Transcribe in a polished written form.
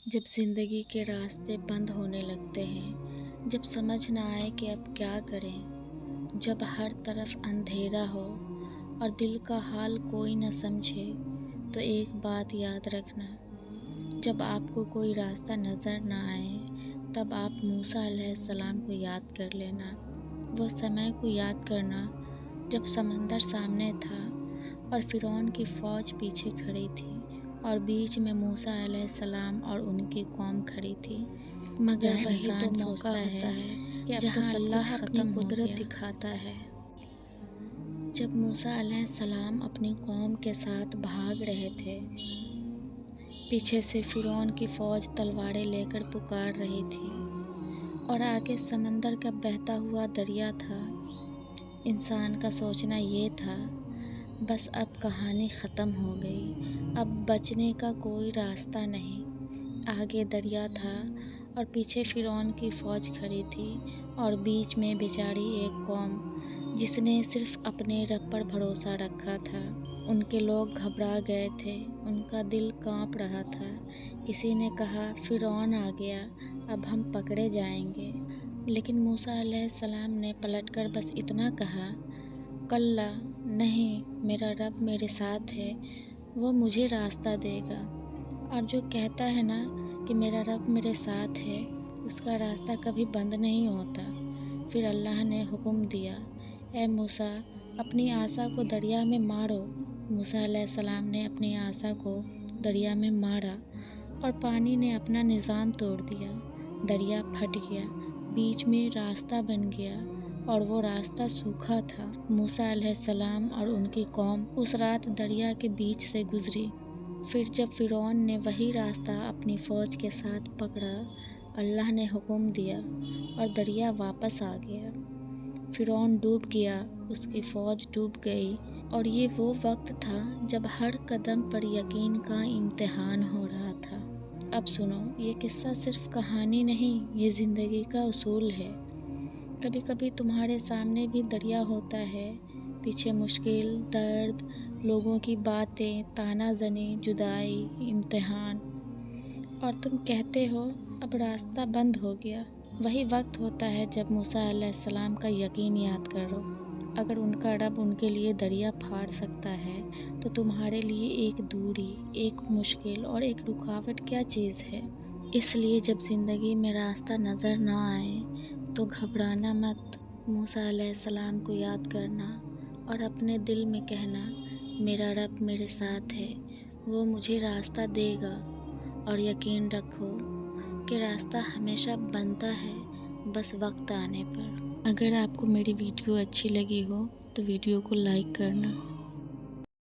جب زندگی کے راستے بند ہونے لگتے ہیں، جب سمجھ نہ آئے کہ اب کیا کریں، جب ہر طرف اندھیرا ہو اور دل کا حال کوئی نہ سمجھے، تو ایک بات یاد رکھنا، جب آپ کو کوئی راستہ نظر نہ آئے تب آپ موسیٰ علیہ السلام کو یاد کر لینا، وہ سمے کو یاد کرنا جب سمندر سامنے تھا اور فرعون کی فوج پیچھے کھڑی تھی اور بیچ میں موسیٰ علیہ السلام اور ان کی قوم کھڑی تھی۔ مگر وہی تو موقع ہوتا ہے کہ جہاں اللہ اپنی قدرت دکھاتا ہے۔ جب موسیٰ علیہ السلام اپنی قوم کے ساتھ بھاگ رہے تھے، پیچھے سے فرعون کی فوج تلواریں لے کر پکار رہی تھی اور آگے سمندر کا بہتا ہوا دریا تھا، انسان کا سوچنا یہ تھا، بس اب کہانی ختم ہو گئی، اب بچنے کا کوئی راستہ نہیں۔ آگے دریا تھا اور پیچھے فرعون کی فوج کھڑی تھی اور بیچ میں بیچاری ایک قوم جس نے صرف اپنے رب پر بھروسہ رکھا تھا۔ ان کے لوگ گھبرا گئے تھے، ان کا دل کانپ رہا تھا۔ کسی نے کہا، فرعون آ گیا، اب ہم پکڑے جائیں گے، لیکن موسیٰ علیہ السلام نے پلٹ کر بس اتنا کہا، کلّا، نہیں، میرا رب میرے ساتھ ہے، وہ مجھے راستہ دے گا۔ اور جو کہتا ہے نا کہ میرا رب میرے ساتھ ہے، اس کا راستہ کبھی بند نہیں ہوتا۔ پھر اللہ نے حکم دیا، اے موسیٰ، اپنی عصا کو دریا میں مارو۔ موسیٰ علیہ السلام نے اپنی عصا کو دریا میں مارا اور پانی نے اپنا نظام توڑ دیا، دریا پھٹ گیا، بیچ میں راستہ بن گیا اور وہ راستہ سوکھا تھا۔ موسیٰ علیہ السلام اور ان کی قوم اس رات دریا کے بیچ سے گزری۔ پھر جب فرعون نے وہی راستہ اپنی فوج کے ساتھ پکڑا، اللہ نے حکم دیا اور دریا واپس آ گیا۔ فرعون ڈوب گیا، اس کی فوج ڈوب گئی، اور یہ وہ وقت تھا جب ہر قدم پر یقین کا امتحان ہو رہا تھا۔ اب سنو، یہ قصہ صرف کہانی نہیں، یہ زندگی کا اصول ہے۔ کبھی کبھی تمہارے سامنے بھی دریا ہوتا ہے، پیچھے مشکل، درد، لوگوں کی باتیں، طعنہ زنی، جدائی، امتحان، اور تم کہتے ہو اب راستہ بند ہو گیا۔ وہی وقت ہوتا ہے جب موسیٰ علیہ السلام کا یقین یاد کرو، اگر ان کا رب ان کے لیے دریا پھاڑ سکتا ہے تو تمہارے لیے ایک دوری، ایک مشکل اور ایک رکاوٹ کیا چیز ہے۔ اس لیے جب زندگی میں راستہ نظر نہ آئے تو گھبرانا مت، موسیٰ علیہ السلام کو یاد کرنا اور اپنے دل میں کہنا، میرا رب میرے ساتھ ہے، وہ مجھے راستہ دے گا، اور یقین رکھو کہ راستہ ہمیشہ بنتا ہے، بس وقت آنے پر۔ اگر آپ کو میری ویڈیو اچھی لگی ہو تو ویڈیو کو لائک کرنا۔